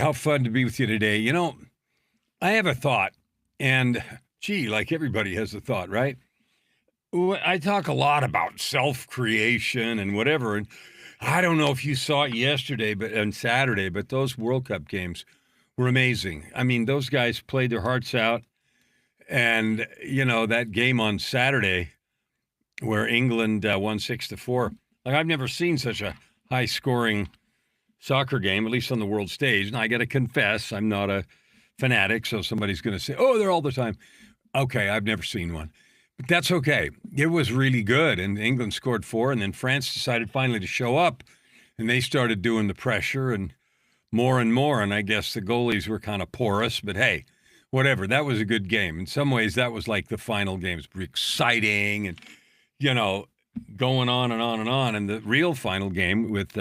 how fun to be with you today. I have a thought, and gee, like everybody has a thought, right? I talk a lot about self creation and whatever. And I don't know if you saw it yesterday, but on Saturday, but those World Cup games were amazing. I mean, those guys played their hearts out. And, that game on Saturday where England won 6-4, like I've never seen such a high scoring soccer game, at least on the world stage. And I got to confess, I'm not a fanatic. So somebody's going to say, oh, they're all the time. Okay, I've never seen one. But that's okay. It was really good. And England scored 4. And then France decided finally to show up. And they started doing the pressure and more and more. And I guess the goalies were kind of porous. But hey, whatever. That was a good game. In some ways, that was like the final game. It was exciting and, going on and on and on. And the real final game with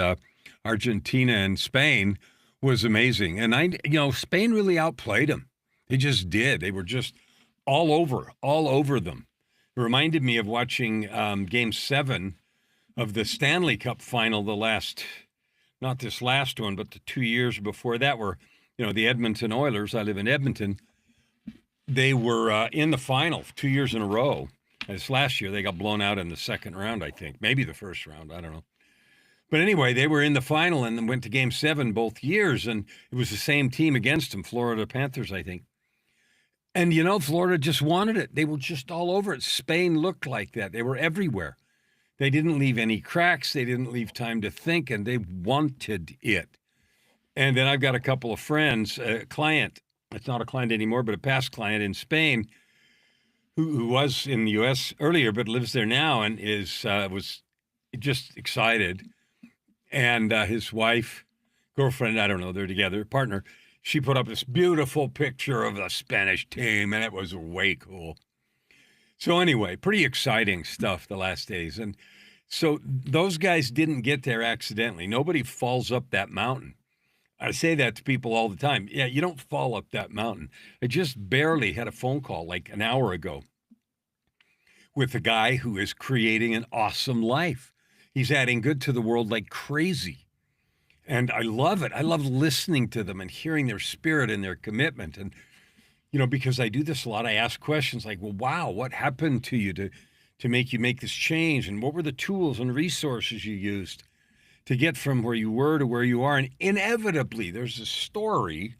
Argentina and Spain was amazing. And Spain really outplayed them. They just did. They were just all over them. It reminded me of watching Game 7 of the Stanley Cup final, not this last one, but the 2 years before that were, the Edmonton Oilers. I live in Edmonton. They were in the final 2 years in a row. This last year, they got blown out in the second round, I think. Maybe the first round. I don't know. But anyway, they were in the final and then went to Game 7 both years, and it was the same team against them, Florida Panthers, I think. And, Florida just wanted it. They were just all over it. Spain looked like that. They were everywhere. They didn't leave any cracks. They didn't leave time to think, and they wanted it. And then I've got a couple of friends, a client, it's not a client anymore, but a past client in Spain who was in the U.S. earlier but lives there now and was just excited. And his wife, girlfriend, I don't know, they're together, partner, she put up this beautiful picture of the Spanish team, and it was way cool. So anyway, pretty exciting stuff the last days. And so those guys didn't get there accidentally. Nobody falls up that mountain. I say that to people all the time. Yeah, you don't fall up that mountain. I just barely had a phone call like an hour ago with a guy who is creating an awesome life. He's adding good to the world like crazy. And I love it. I love listening to them and hearing their spirit and their commitment. And, because I do this a lot, I ask questions like, well, wow, what happened to you to make you make this change? And what were the tools and resources you used to get from where you were to where you are? And inevitably, there's a story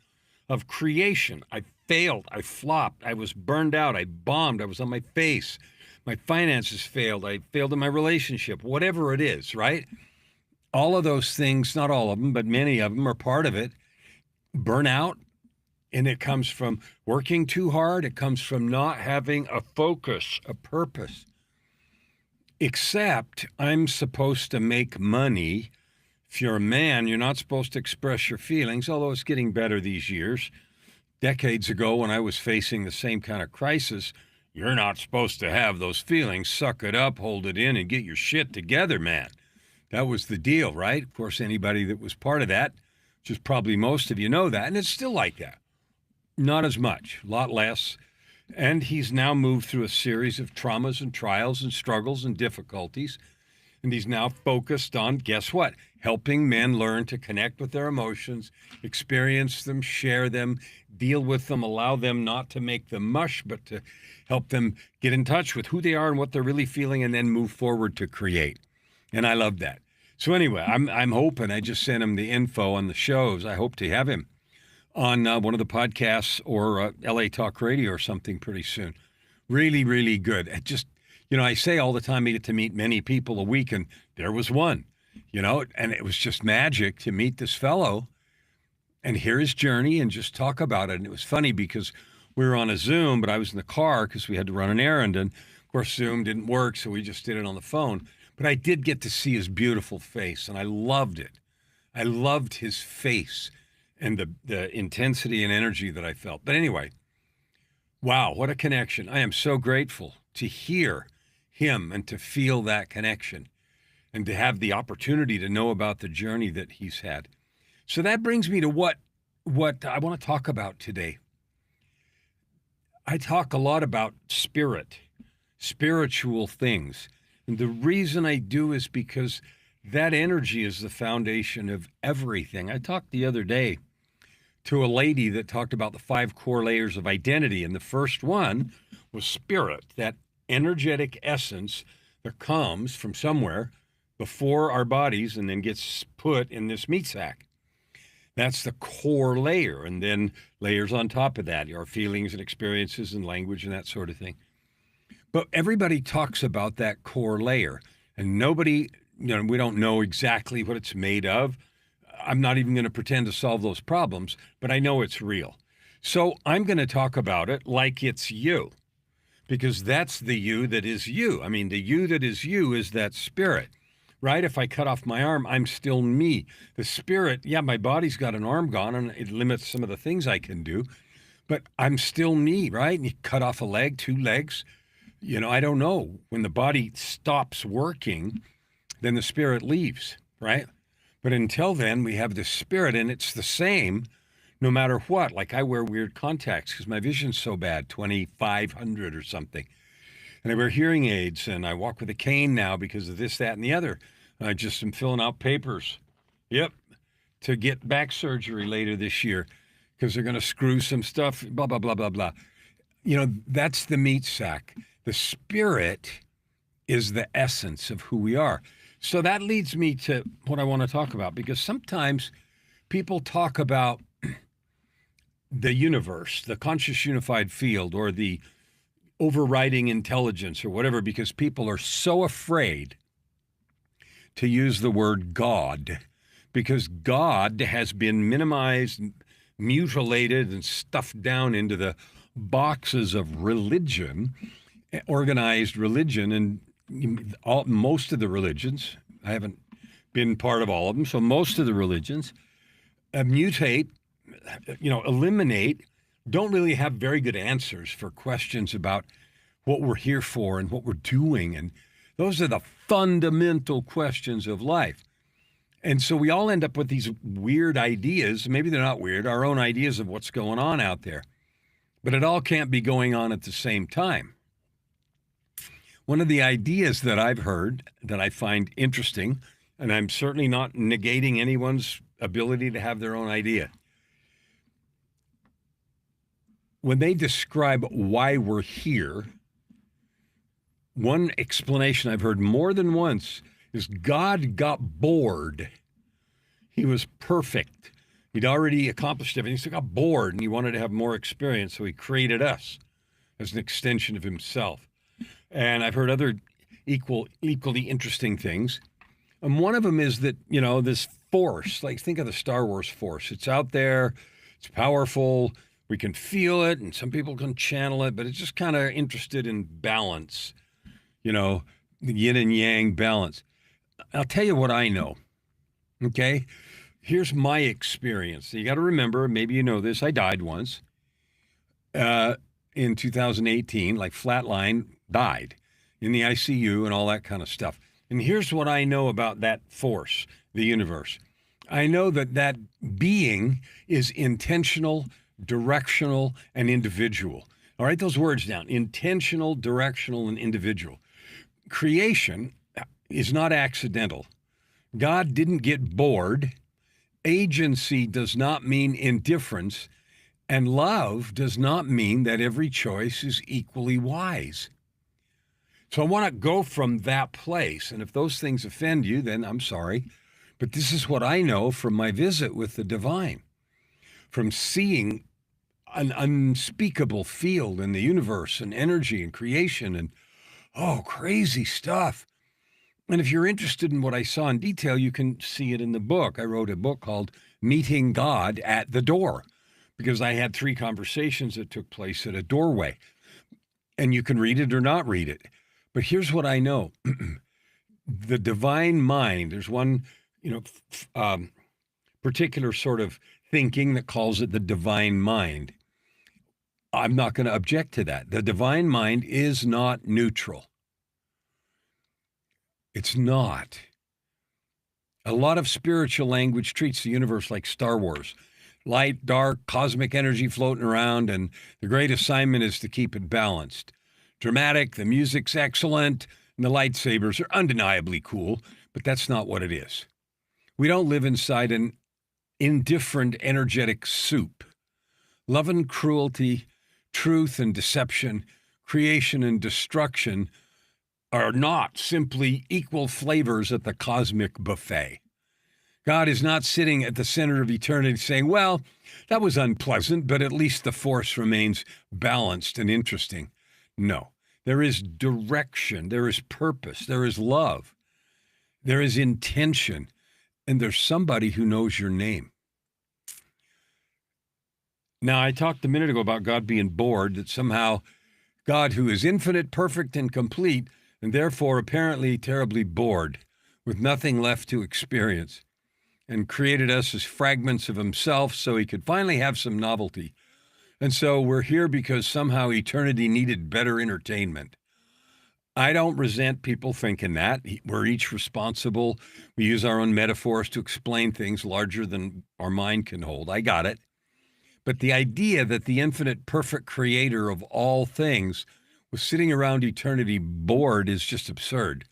of creation. I failed. I flopped. I was burned out. I bombed. I was on my face. My finances failed. I failed in my relationship, whatever it is, right? All of those things, not all of them, but many of them are part of it. Burnout, and it comes from working too hard. It comes from not having a focus, a purpose. Except I'm supposed to make money. If you're a man, you're not supposed to express your feelings, although it's getting better these years. Decades ago, when I was facing the same kind of crisis, you're not supposed to have those feelings. Suck it up, hold it in, and get your shit together, man. That was the deal, right? Of course, anybody that was part of that, which is probably most of you, know that. And it's still like that. Not as much, a lot less. And he's now moved through a series of traumas and trials and struggles and difficulties. And he's now focused on, guess what? Helping men learn to connect with their emotions, experience them, share them, deal with them, allow them not to make them mush, but to help them get in touch with who they are and what they're really feeling, and then move forward to create. And I love that. So anyway, I'm hoping, I just sent him the info on the shows. I hope to have him on one of the podcasts or LA Talk Radio or something pretty soon. Really, really good. It just, I say all the time I get to meet many people a week, and there was one, and it was just magic to meet this fellow and hear his journey and just talk about it. And it was funny because we were on a Zoom, but I was in the car because we had to run an errand. And of course, Zoom didn't work, so we just did it on the phone. But I did get to see his beautiful face, and I loved it. I loved his face and the intensity and energy that I felt. But anyway, wow, what a connection. I am so grateful to hear him and to feel that connection and to have the opportunity to know about the journey that he's had. So that brings me to what I want to talk about today. I talk a lot about spiritual things. And the reason I do is because that energy is the foundation of everything. I talked the other day to a lady that talked about the 5 core layers of identity. And the first one was spirit, that energetic essence that comes from somewhere before our bodies and then gets put in this meat sack. That's the core layer. And then layers on top of that, our feelings and experiences and language and that sort of thing. But everybody talks about that core layer, and nobody, we don't know exactly what it's made of. I'm not even going to pretend to solve those problems, but I know it's real. So I'm going to talk about it like it's you, because that's the you that is you. I mean, the you that is you is that spirit, right? If I cut off my arm, I'm still me. The spirit, yeah, my body's got an arm gone and it limits some of the things I can do, but I'm still me, right? And you cut off a leg, 2 legs, I don't know. When the body stops working, then the spirit leaves, right? But until then, we have the spirit, and it's the same no matter what. Like I wear weird contacts because my vision's so bad, 2,500 or something. And I wear hearing aids, and I walk with a cane now because of this, that, and the other. And I just am filling out papers, to get back surgery later this year because they're going to screw some stuff, blah, blah, blah, blah, blah. That's the meat sack. The spirit is the essence of who we are. So that leads me to what I want to talk about, because sometimes people talk about the universe, the conscious unified field, or the overriding intelligence or whatever, because people are so afraid to use the word God, because God has been minimized, mutilated, and stuffed down into the boxes of religion, organized religion, and most of the religions, I haven't been part of all of them, so most of the religions mutate, eliminate, don't really have very good answers for questions about what we're here for and what we're doing. And those are the fundamental questions of life. And so we all end up with these weird ideas. Maybe they're not weird, our own ideas of what's going on out there. But it all can't be going on at the same time. One of the ideas that I've heard that I find interesting, and I'm certainly not negating anyone's ability to have their own idea. When they describe why we're here, one explanation I've heard more than once is God got bored. He was perfect. He'd already accomplished everything. So he got bored and he wanted to have more experience. So he created us as an extension of himself. And I've heard other equally interesting things. And one of them is that, this force, like think of the Star Wars force. It's out there. It's powerful. We can feel it, and some people can channel it, but it's just kind of interested in balance, the yin and yang balance. I'll tell you what I know, okay? Here's my experience. You got to remember, maybe you know this, I died once in 2018, like flatline, died in the ICU and all that kind of stuff. And here's what I know about that force, the universe. I know that being is intentional, directional, and individual. All right, those words down. Intentional, directional, and individual. Creation is not accidental. God didn't get bored. Agency does not mean indifference. And love does not mean that every choice is equally wise. So I want to go from that place. And if those things offend you, then I'm sorry. But this is what I know from my visit with the divine, from seeing an unspeakable field in the universe and energy and creation and, crazy stuff. And if you're interested in what I saw in detail, you can see it in the book. I wrote a book called Meeting God at the Door, because I had 3 conversations that took place at a doorway. And you can read it or not read it. But here's what I know. The divine mind, there's one, particular sort of thinking that calls it the divine mind. I'm not going to object to that. The divine mind is not neutral. It's not. A lot of spiritual language treats the universe like Star Wars. Light, dark, cosmic energy floating around, and the great assignment is to keep it balanced. Dramatic, the music's excellent, and the lightsabers are undeniably cool, but that's not what it is. We don't live inside an indifferent, energetic soup. Love and cruelty, truth and deception, creation and destruction are not simply equal flavors at the cosmic buffet. God is not sitting at the center of eternity saying, well, that was unpleasant, but at least the force remains balanced and interesting. No, there is direction, there is purpose, there is love, there is intention, and there's somebody who knows your name. Now, I talked a minute ago about God being bored, that somehow God, who is infinite, perfect, and complete, and therefore apparently terribly bored, with nothing left to experience, and created us as fragments of himself so he could finally have some novelty. And so we're here because somehow eternity needed better entertainment. I don't resent people thinking that. We're each responsible. We use our own metaphors to explain things larger than our mind can hold. I got it. But the idea that the infinite, perfect creator of all things was sitting around eternity bored is just absurd.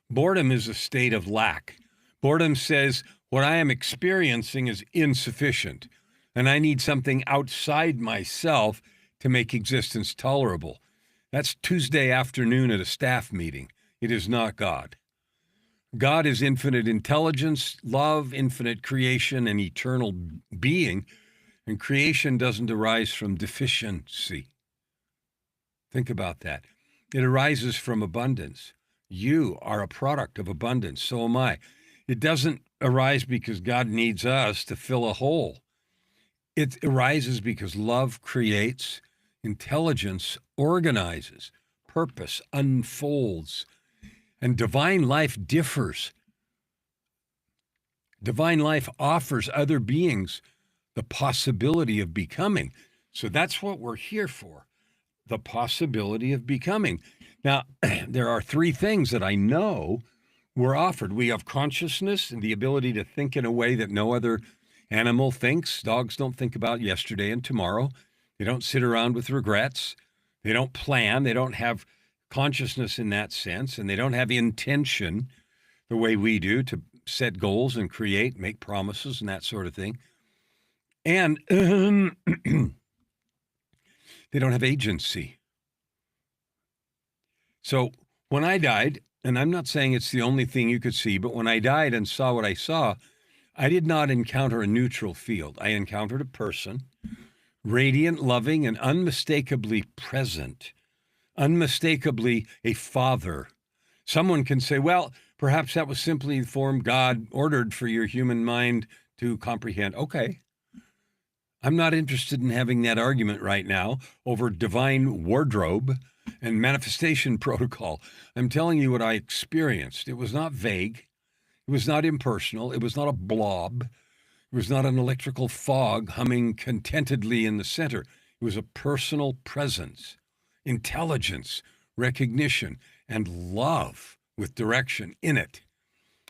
Boredom is a state of lack. Boredom says, what I am experiencing is insufficient, and I need something outside myself to make existence tolerable. That's Tuesday afternoon at a staff meeting. It is not God. God is infinite intelligence, love, infinite creation, and eternal being, and creation doesn't arise from deficiency. Think about that. It arises from abundance. You are a product of abundance. So am I. It doesn't arise because God needs us to fill a hole. It arises because love creates, intelligence organizes, purpose unfolds, and divine life differs. Divine life offers other beings the possibility of becoming. So that's what we're here for, the possibility of becoming. Now, there are three things that I know we're offered. We have consciousness and the ability to think in a way that no other animal thinks. Dogs don't think about yesterday and tomorrow. They don't sit around with regrets. They don't plan. They don't have consciousness in that sense, and they don't have intention the way we do to set goals and create, make promises and that sort of thing. And they don't have agency. So when I died, and I'm not saying it's the only thing you could see, but when I died and saw what I saw, I did not encounter a neutral field. I encountered a person, radiant, loving, and unmistakably present, unmistakably a father. Someone can say, well, perhaps that was simply the form God ordered for your human mind to comprehend. Okay. I'm not interested in having that argument right now over divine wardrobe and manifestation protocol. I'm telling you what I experienced. It was not vague. It was not impersonal. It was not a blob. It was not an electrical fog humming contentedly in the center. It was a personal presence, intelligence, recognition, and love with direction in it.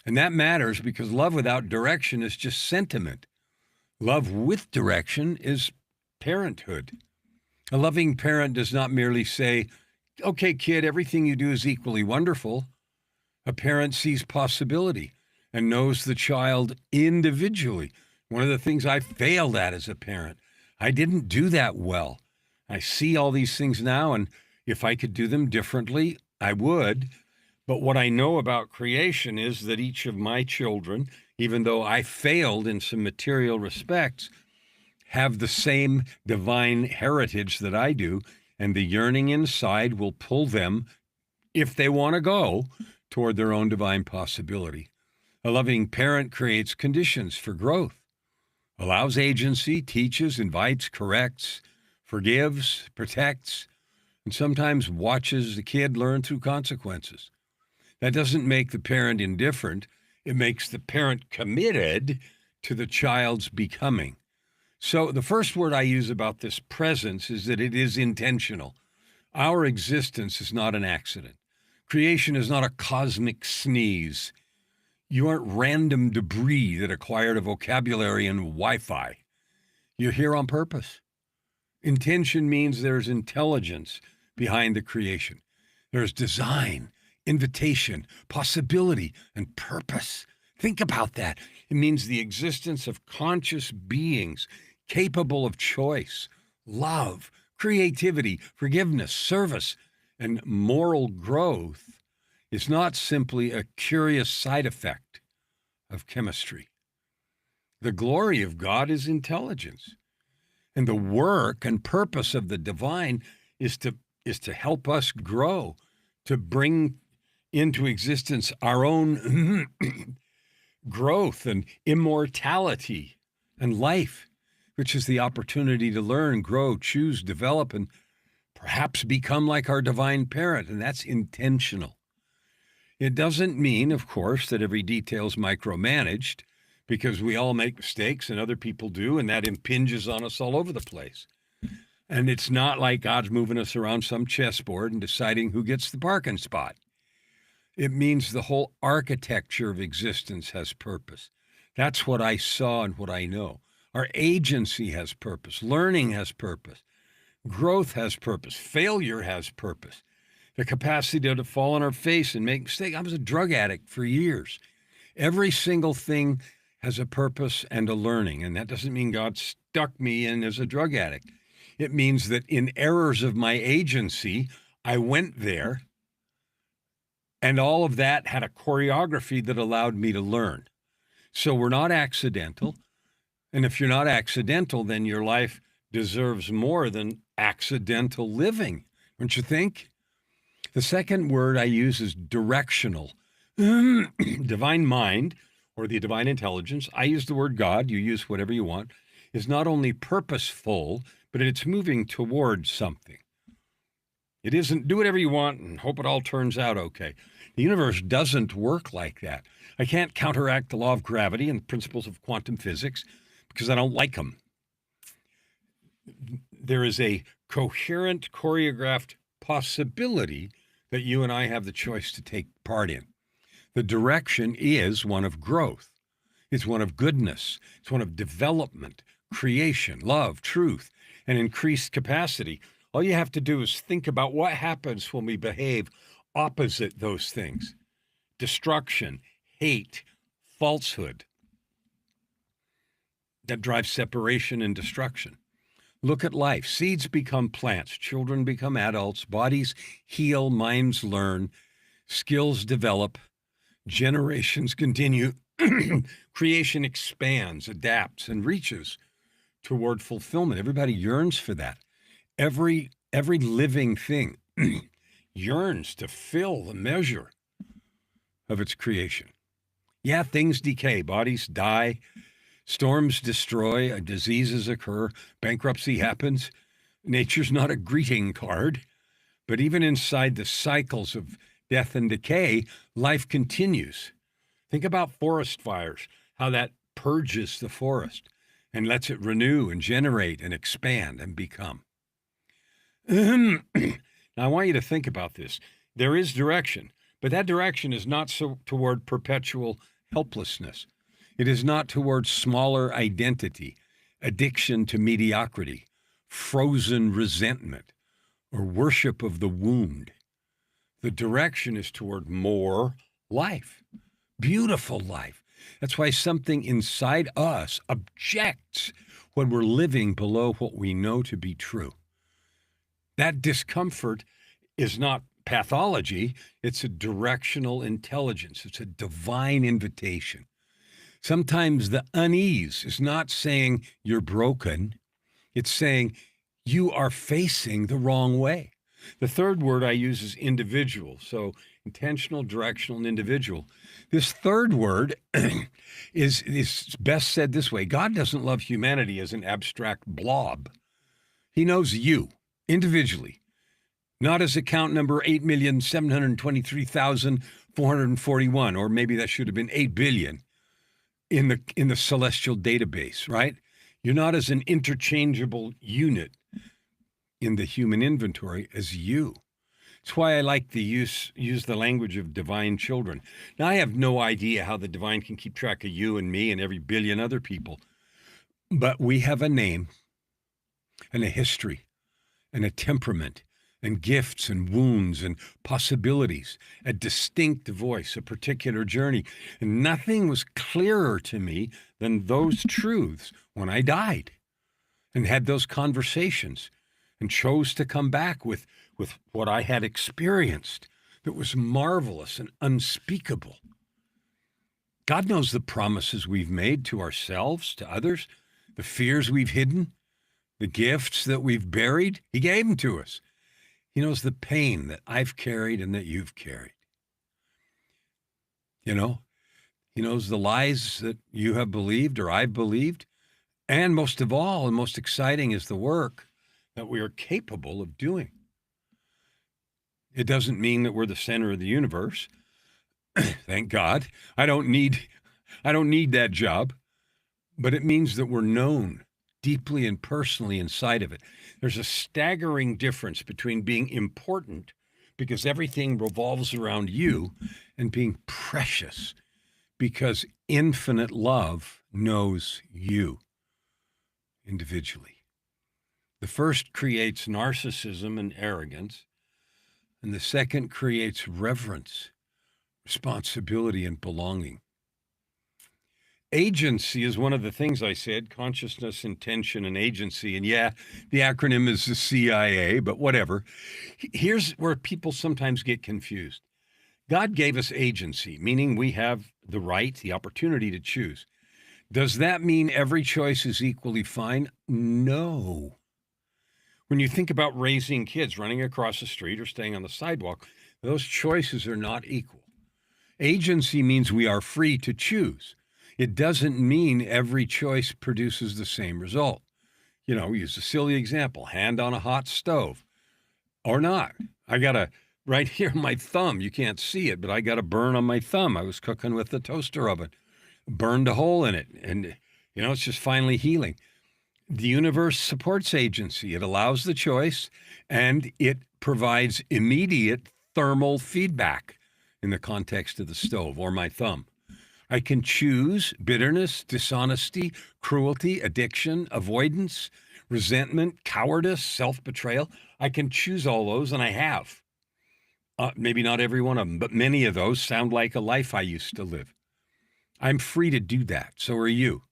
And that matters because love without direction is just sentiment. Love with direction is parenthood. A loving parent does not merely say, okay, kid, everything you do is equally wonderful. A parent sees possibility and knows the child individually. One of the things I failed at as a parent, I didn't do that well. I see all these things now, and if I could do them differently, I would. But what I know about creation is that each of my children, even though I failed in some material respects, have the same divine heritage that I do, and the yearning inside will pull them, if they want to go, toward their own divine possibility. A loving parent creates conditions for growth, allows agency, teaches, invites, corrects, forgives, protects, and sometimes watches the kid learn through consequences. That doesn't make the parent indifferent. It makes the parent committed to the child's becoming. So the first word I use about this presence is that it is intentional. Our existence is not an accident. Creation is not a cosmic sneeze. You aren't random debris that acquired a vocabulary and Wi-Fi. You're here on purpose. Intention means there's intelligence behind the creation. There's design, invitation, possibility, and purpose. Think about that. It means the existence of conscious beings capable of choice, love, creativity, forgiveness, service, and moral growth is not simply a curious side effect of chemistry. The glory of God is intelligence. And the work and purpose of the divine is to help us grow, to bring into existence our own growth and immortality and life, which is the opportunity to learn, grow, choose, develop, and perhaps become like our divine parent. And that's intentional. It doesn't mean, of course, that every detail is micromanaged, because we all make mistakes and other people do, and that impinges on us all over the place. And it's not like God's moving us around some chessboard and deciding who gets the parking spot. It means the whole architecture of existence has purpose. That's what I saw and what I know. Our agency has purpose. Learning has purpose. Growth has purpose. Failure has purpose. The capacity to fall on our face and make mistakes. I was a drug addict for years. Every single thing has a purpose and a learning. And that doesn't mean God stuck me in as a drug addict. It means that in errors of my agency, I went there, and all of that had a choreography that allowed me to learn. So we're not accidental. And if you're not accidental, then your life deserves more than accidental living, don't you think? The second word I use is directional. Divine mind, or the divine intelligence, I use the word God, you use whatever you want, is not only purposeful, but it's moving towards something. It isn't do whatever you want and hope it all turns out okay. The universe doesn't work like that. I can't counteract the law of gravity and the principles of quantum physics because I don't like them. There is a coherent, choreographed possibility that you and I have the choice to take part in. The direction is one of growth. It's one of goodness. It's one of development, creation, love, truth, and increased capacity. All you have to do is think about what happens when we behave opposite those things. Destruction, hate, falsehood. That drives separation and destruction. Look at life. Seeds become plants. Children become adults. Bodies heal. Minds learn. Skills develop. Generations continue. Creation expands, adapts, and reaches toward fulfillment. Everybody yearns for that. Every living thing yearns to fill the measure of its creation. Yeah, things decay. Bodies die. Storms destroy, diseases occur, bankruptcy happens. Nature's not a greeting card, but even inside the cycles of death and decay, life continues. Think about forest fires, how that purges the forest and lets it renew and generate and expand and become. Now, I want you to think about this. There is direction, but that direction is not so toward perpetual helplessness. It is not towards smaller identity, addiction to mediocrity, frozen resentment, or worship of the wound. The direction is toward more life, beautiful life. That's why something inside us objects when we're living below what we know to be true. That discomfort is not pathology. It's a directional intelligence. It's a divine invitation. Sometimes the unease is not saying you're broken. It's saying you are facing the wrong way. The third word I use is individual. So intentional, directional, and individual. This third word is best said this way. God doesn't love humanity as an abstract blob. He knows you individually, not as account number 8,723,441, or maybe that should have been 8 billion. In the celestial database, right? You're not as an interchangeable unit in the human inventory as you. That's why I like to use the language of divine children. Now, I have no idea how the divine can keep track of you and me and every billion other people, but we have a name and a history and a temperament and gifts and wounds and possibilities, a distinct voice, a particular journey. And nothing was clearer to me than those truths when I died and had those conversations and chose to come back with what I had experienced that was marvelous and unspeakable. God knows the promises we've made to ourselves, to others, the fears we've hidden, the gifts that we've buried. He gave them to us. He knows the pain that I've carried and that you've carried. You know, he knows the lies that you have believed or I've believed. And most of all, and most exciting, is the work that we are capable of doing. It doesn't mean that we're the center of the universe. Thank God. I don't need that job. But it means that we're known deeply and personally inside of it. There's a staggering difference between being important because everything revolves around you and being precious because infinite love knows you individually. The first creates narcissism and arrogance, and the second creates reverence, responsibility, and belonging. Agency is one of the things I said: consciousness, intention, and agency. And yeah, the acronym is the CIA, but whatever. Here's where people sometimes get confused. God gave us agency, meaning we have the right, the opportunity to choose. Does that mean every choice is equally fine? No. When you think about raising kids, running across the street or staying on the sidewalk, those choices are not equal. Agency means we are free to choose. It doesn't mean every choice produces the same result. You know, use a silly example: hand on a hot stove or not. I got right here, my thumb. You can't see it, but I got a burn on my thumb. I was cooking with the toaster oven, burned a hole in it. And, it's just finally healing. The universe supports agency. It allows the choice, and it provides immediate thermal feedback in the context of the stove or my thumb. I can choose bitterness, dishonesty, cruelty, addiction, avoidance, resentment, cowardice, self-betrayal. I can choose all those, and I have. Maybe not every one of them, but many of those sound like a life I used to live. I'm free to do that. So are you.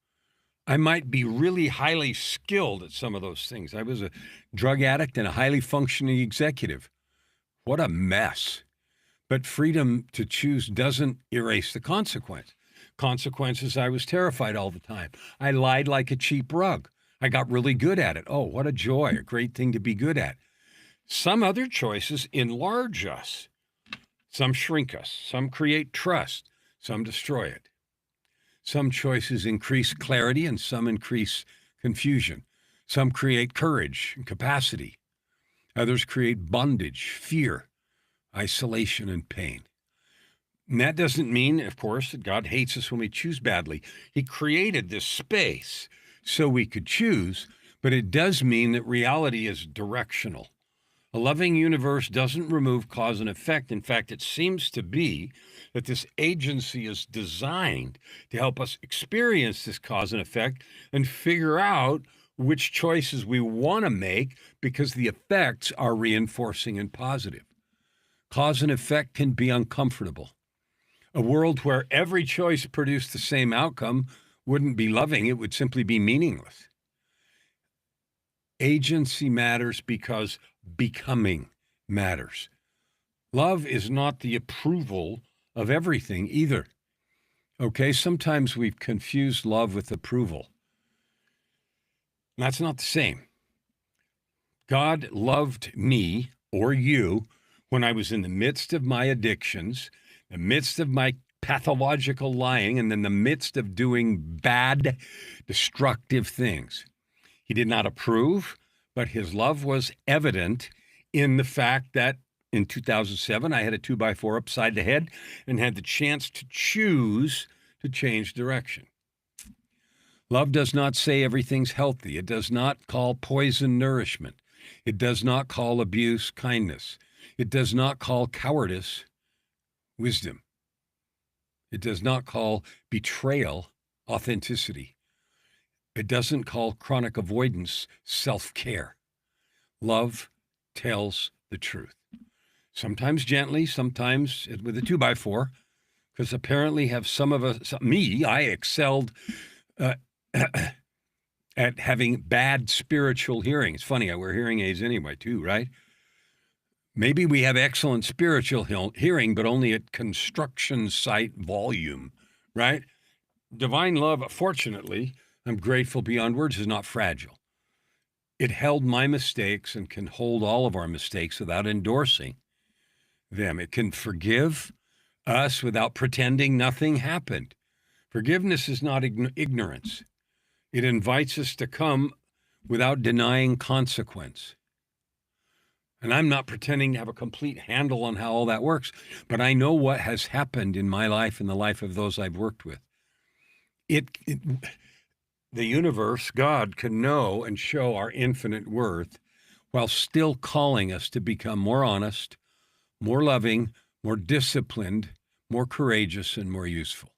I might be really highly skilled at some of those things. I was a drug addict and a highly functioning executive. What a mess. But freedom to choose doesn't erase the consequence. Consequences: I was terrified all the time. I lied like a cheap rug. I got really good at it. Oh, what a joy, a great thing to be good at. Some other choices enlarge us. Some shrink us. Some create trust. Some destroy it. Some choices increase clarity and some increase confusion. Some create courage and capacity. Others create bondage, fear, isolation, and pain. And that doesn't mean, of course, that God hates us when we choose badly. He created this space so we could choose, but it does mean that reality is directional. A loving universe doesn't remove cause and effect. In fact, it seems to be that this agency is designed to help us experience this cause and effect and figure out which choices we want to make because the effects are reinforcing and positive. Cause and effect can be uncomfortable. A world where every choice produced the same outcome wouldn't be loving. It would simply be meaningless. Agency matters because becoming matters. Love is not the approval of everything either. Okay, sometimes we've confused love with approval. That's not the same. God loved me or you when I was in the midst of my addictions, the midst of my pathological lying, and in the midst of doing bad, destructive things. He did not approve, but his love was evident in the fact that in 2007, I had a 2x4 upside the head and had the chance to choose to change direction. Love does not say everything's healthy. It does not call poison nourishment. It does not call abuse kindness. It does not call cowardice wisdom. It does not call betrayal authenticity. It doesn't call chronic avoidance self-care. Love tells the truth. Sometimes gently, sometimes with a 2x4, because apparently have some of us, me, I excelled uh, at having bad spiritual hearing. It's funny, I wear hearing aids anyway, too, right? Maybe we have excellent spiritual hearing, but only at construction site volume, right? Divine love, fortunately, I'm grateful beyond words, is not fragile. It held my mistakes and can hold all of our mistakes without endorsing them. It can forgive us without pretending nothing happened. Forgiveness is not ignorance. It invites us to come without denying consequence. And I'm not pretending to have a complete handle on how all that works, but I know what has happened in my life and the life of those I've worked with. The universe, God, can know and show our infinite worth while still calling us to become more honest, more loving, more disciplined, more courageous, and more useful.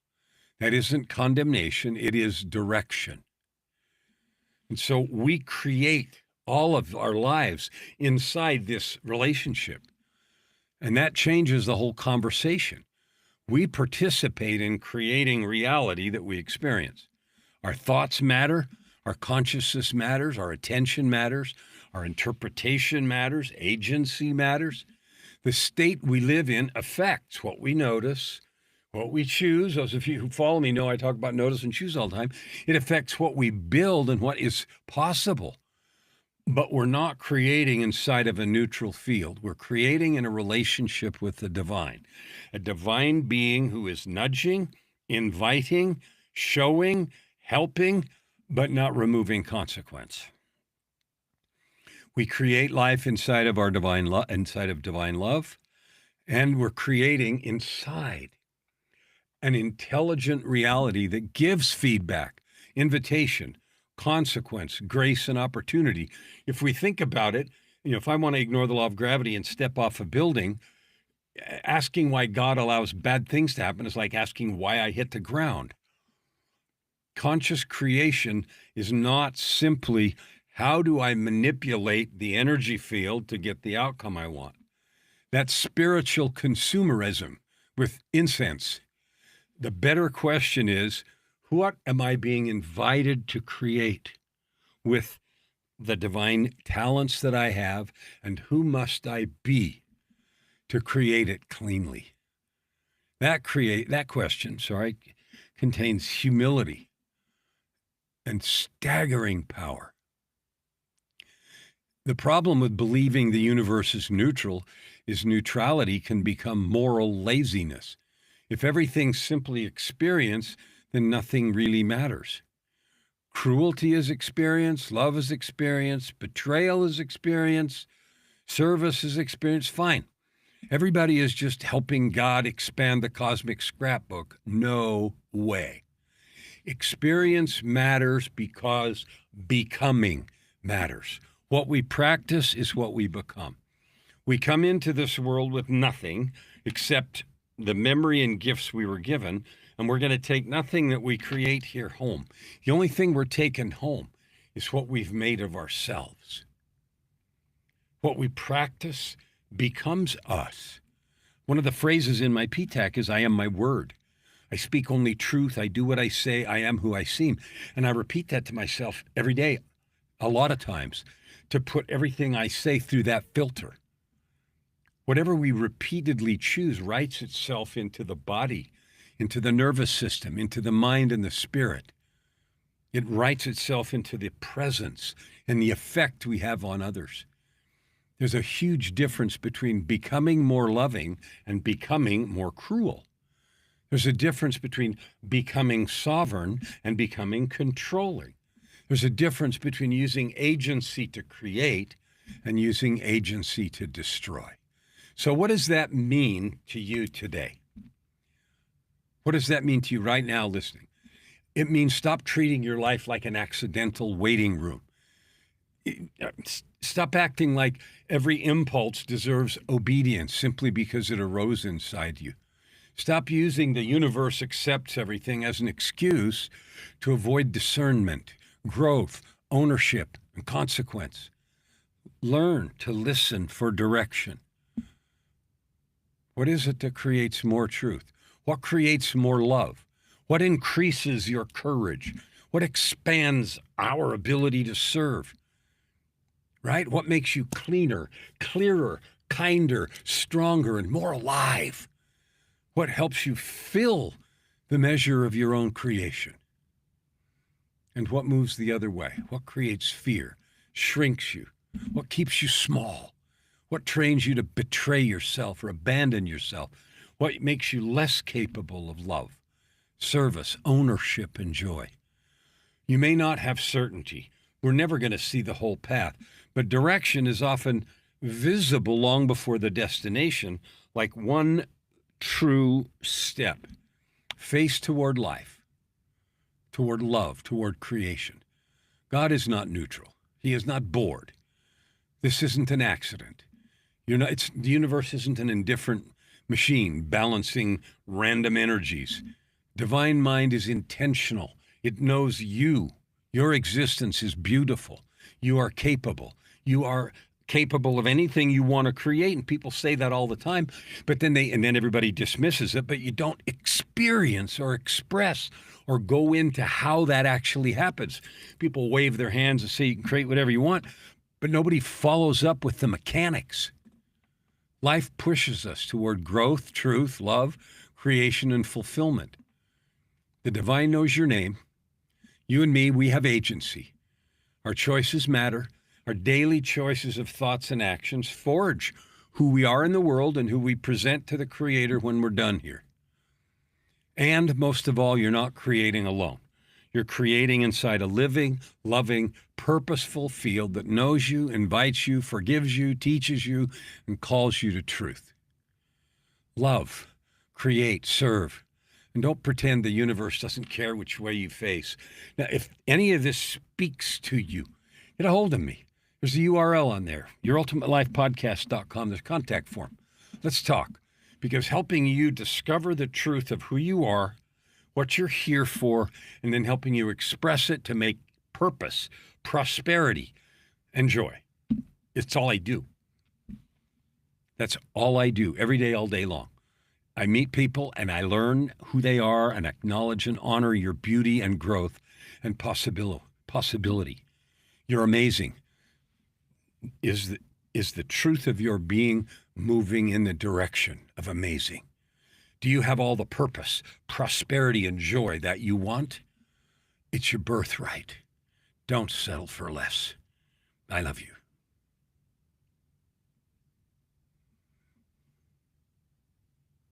That isn't condemnation, it is direction. And so we create all of our lives inside this relationship. And that changes the whole conversation. We participate in creating reality that we experience. Our thoughts matter, our consciousness matters, our attention matters, our interpretation matters, agency matters. The state we live in affects what we notice, what we choose. Those of you who follow me know I talk about notice and choose all the time. It affects what we build and what is possible. But we're not creating inside of a neutral field. We're creating in a relationship with the divine, a divine being who is nudging, inviting, showing, helping, but not removing consequence. We create life inside of our divine love, and we're creating inside an intelligent reality that gives feedback, invitation, consequence, grace, and opportunity. If we think about it, if I want to ignore the law of gravity and step off a building, asking why God allows bad things to happen is like asking why I hit the ground. Conscious creation is not simply how do I manipulate the energy field to get the outcome I want. That's spiritual consumerism with incense. The better question is, what am I being invited to create with the divine talents that I have, and who must I be to create it cleanly? That question contains humility and staggering power. The problem with believing the universe is neutral is neutrality can become moral laziness. If everything's simply experience, then nothing really matters. Cruelty is experience, love is experience, betrayal is experience, service is experience. Fine. Everybody is just helping God expand the cosmic scrapbook. No way. Experience matters because becoming matters. What we practice is what we become. We come into this world with nothing except the memory and gifts we were given, and we're going to take nothing that we create here home. The only thing we're taking home is what we've made of ourselves. What we practice becomes us. One of the phrases in my PTAC is, I am my word. I speak only truth. I do what I say. I am who I seem. And I repeat that to myself every day, a lot of times, to put everything I say through that filter. Whatever we repeatedly choose writes itself into the body, into the nervous system, into the mind and the spirit. It writes itself into the presence and the effect we have on others. There's a huge difference between becoming more loving and becoming more cruel. There's a difference between becoming sovereign and becoming controlling. There's a difference between using agency to create and using agency to destroy. So what does that mean to you today? What does that mean to you right now listening? It means stop treating your life like an accidental waiting room. Stop acting like every impulse deserves obedience simply because it arose inside you. Stop using the universe accepts everything as an excuse to avoid discernment, growth, ownership, and consequence. Learn to listen for direction. What is it that creates more truth? What creates more love? What increases your courage? What expands our ability to serve? Right? What makes you cleaner, clearer, kinder, stronger, and more alive? What helps you fill the measure of your own creation? And what moves the other way? What creates fear, shrinks you? What keeps you small? What trains you to betray yourself or abandon yourself? What makes you less capable of love, service, ownership, and joy? You may not have certainty. We're never going to see the whole path, but direction is often visible long before the destination, like one true step, face toward life, toward love, toward creation. God is not neutral. He is not bored. This isn't an accident. The universe isn't an indifferent machine balancing random energies. Divine mind is intentional. It knows you. Your existence is beautiful. You are capable. You are capable of anything you want to create. And people say that all the time, but then everybody dismisses it, but you don't experience or express or go into how that actually happens. People wave their hands and say you can create whatever you want, but nobody follows up with the mechanics. Life pushes us toward growth, truth, love, creation, and fulfillment. The divine knows your name. You and me, we have agency. Our choices matter. Our daily choices of thoughts and actions forge who we are in the world and who we present to the Creator when we're done here. And most of all, you're not creating alone. You're creating inside a living, loving, purposeful field that knows you, invites you, forgives you, teaches you, and calls you to truth. Love, create, serve, and don't pretend the universe doesn't care which way you face. Now, if any of this speaks to you, get a hold of me. There's a URL on there, yourultimatelife.podcast.com. There's a contact form. Let's talk, because helping you discover the truth of who you are, what you're here for, and then helping you express it to make purpose, prosperity, and joy. It's all I do. That's all I do every day, all day long. I meet people and I learn who they are and acknowledge and honor your beauty and growth and possibility. You're amazing. Is the truth of your being moving in the direction of amazing? Do you have all the purpose, prosperity, and joy that you want? It's your birthright. Don't settle for less. I love you.